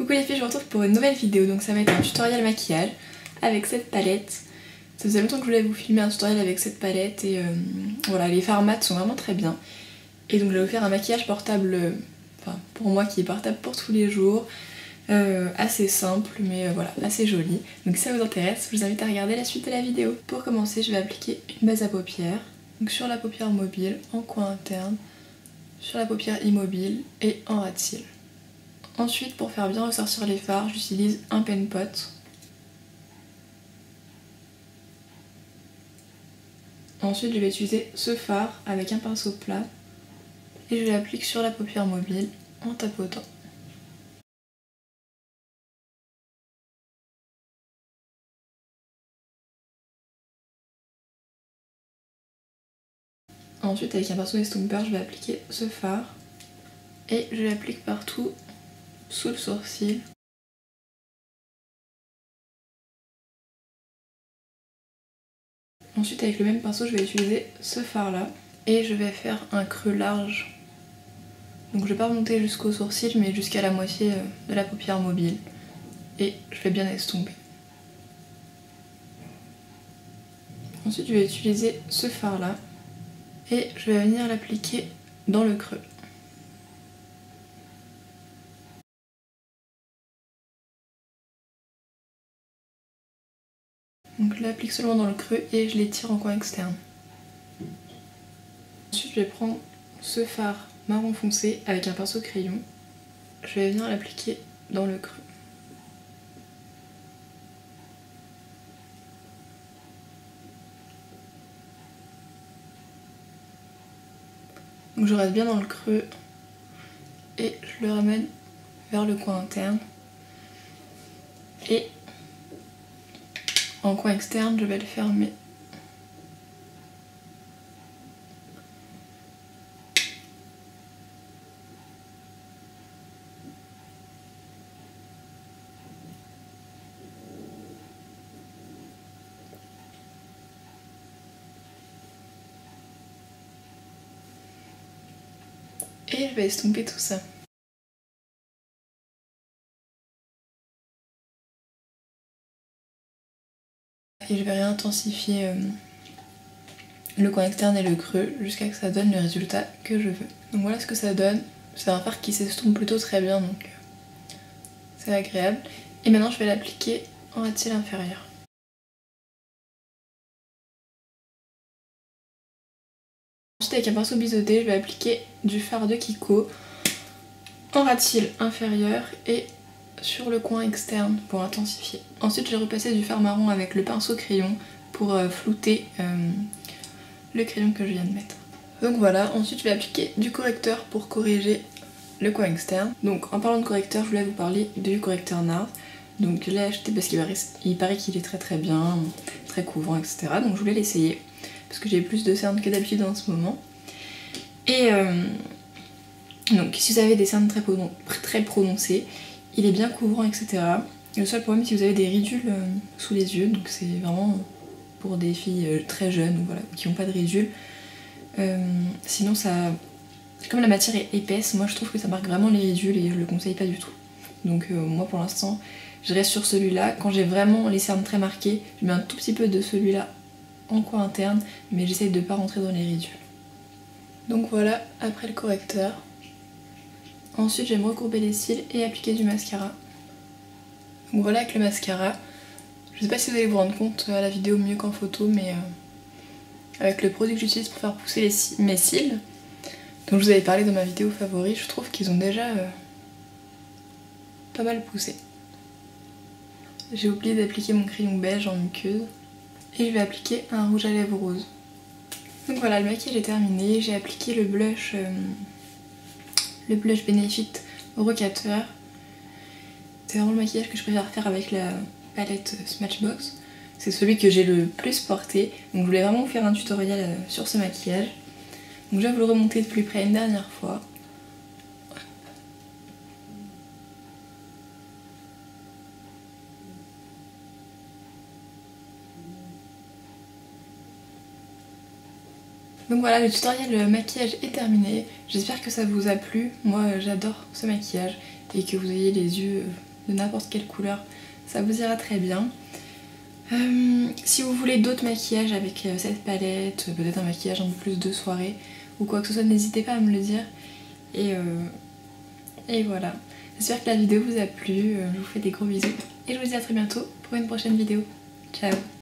Coucou les filles, je vous retrouve pour une nouvelle vidéo. Donc ça va être un tutoriel maquillage avec cette palette. Ça faisait longtemps que je voulais vous filmer un tutoriel avec cette palette et voilà, les fards mat sont vraiment très bien. Et donc je vais vous faire un maquillage portable, enfin pour moi qui est portable pour tous les jours, assez simple mais voilà, assez joli. Donc si ça vous intéresse, je vous invite à regarder la suite de la vidéo. Pour commencer, je vais appliquer une base à paupières, donc sur la paupière mobile, en coin interne, sur la paupière immobile et en ras de cils. Ensuite, pour faire bien ressortir les fards, j'utilise un pen pot. Ensuite, je vais utiliser ce fard avec un pinceau plat et je l'applique sur la paupière mobile en tapotant. Ensuite, avec un pinceau estomper, je vais appliquer ce fard et je l'applique partout sous le sourcil. Ensuite, avec le même pinceau, je vais utiliser ce fard là et je vais faire un creux large. Donc je vais pas remonter jusqu'au sourcil mais jusqu'à la moitié de la paupière mobile et je vais bien estomper. Ensuite, je vais utiliser ce fard là et je vais venir l'appliquer dans le creux. Donc je l'applique seulement dans le creux et je l'étire en coin externe. Ensuite, je vais prendre ce fard marron foncé avec un pinceau crayon. Je vais venir l'appliquer dans le creux. Donc je reste bien dans le creux et je le ramène vers le coin interne. Et en coin externe, je vais le fermer. Et je vais estomper tout ça. Et je vais réintensifier le coin externe et le creux jusqu'à ce que ça donne le résultat que je veux. Donc voilà ce que ça donne. C'est un fard qui s'estompe plutôt très bien, donc c'est agréable. Et maintenant je vais l'appliquer en ras de cils inférieur. Ensuite, avec un pinceau biseauté, je vais appliquer du fard de Kiko en ras de cils inférieur et sur le coin externe pour intensifier. Ensuite, je vais repasser du fard marron avec le pinceau crayon pour flouter le crayon que je viens de mettre. Donc voilà, ensuite je vais appliquer du correcteur pour corriger le coin externe. Donc en parlant de correcteur, je voulais vous parler du correcteur NARS. Donc je l'ai acheté parce qu'il paraît qu'il est très bien, très couvrant, etc. Donc je voulais l'essayer parce que j'ai plus de cernes que d'habitude en ce moment. Et donc si vous avez des cernes très prononcées, il est bien couvrant, etc. Le seul problème, si vous avez des ridules sous les yeux, donc c'est vraiment pour des filles très jeunes ou voilà, qui n'ont pas de ridules. Sinon ça, comme la matière est épaisse, moi je trouve que ça marque vraiment les ridules et je le conseille pas du tout. Donc moi pour l'instant je reste sur celui-là. Quand j'ai vraiment les cernes très marquées, je mets un tout petit peu de celui-là en coin interne, mais j'essaye de pas rentrer dans les ridules. Donc voilà, après le correcteur. Ensuite je vais me recourber les cils et appliquer du mascara. Donc voilà avec le mascara. Je sais pas si vous allez vous rendre compte à la vidéo mieux qu'en photo, mais avec le produit que j'utilise pour faire pousser mes cils, dont je vous avais parlé dans ma vidéo favori, je trouve qu'ils ont déjà pas mal poussé. J'ai oublié d'appliquer mon crayon beige en muqueuse et je vais appliquer un rouge à lèvres rose. Donc voilà, le maquillage est terminé, j'ai appliqué le blush Benefit Rocateur. C'est vraiment le maquillage que je préfère faire avec la palette Smashbox. C'est celui que j'ai le plus porté, donc je voulais vraiment vous faire un tutoriel sur ce maquillage. Donc je vais vous le remonter de plus près une dernière fois. Donc voilà, le tutoriel maquillage est terminé. J'espère que ça vous a plu. Moi j'adore ce maquillage et que vous ayez les yeux de n'importe quelle couleur, ça vous ira très bien. Si vous voulez d'autres maquillages avec cette palette, peut-être un maquillage un peu plus de soirée ou quoi que ce soit, n'hésitez pas à me le dire. Et voilà. J'espère que la vidéo vous a plu, je vous fais des gros bisous et je vous dis à très bientôt pour une prochaine vidéo. Ciao!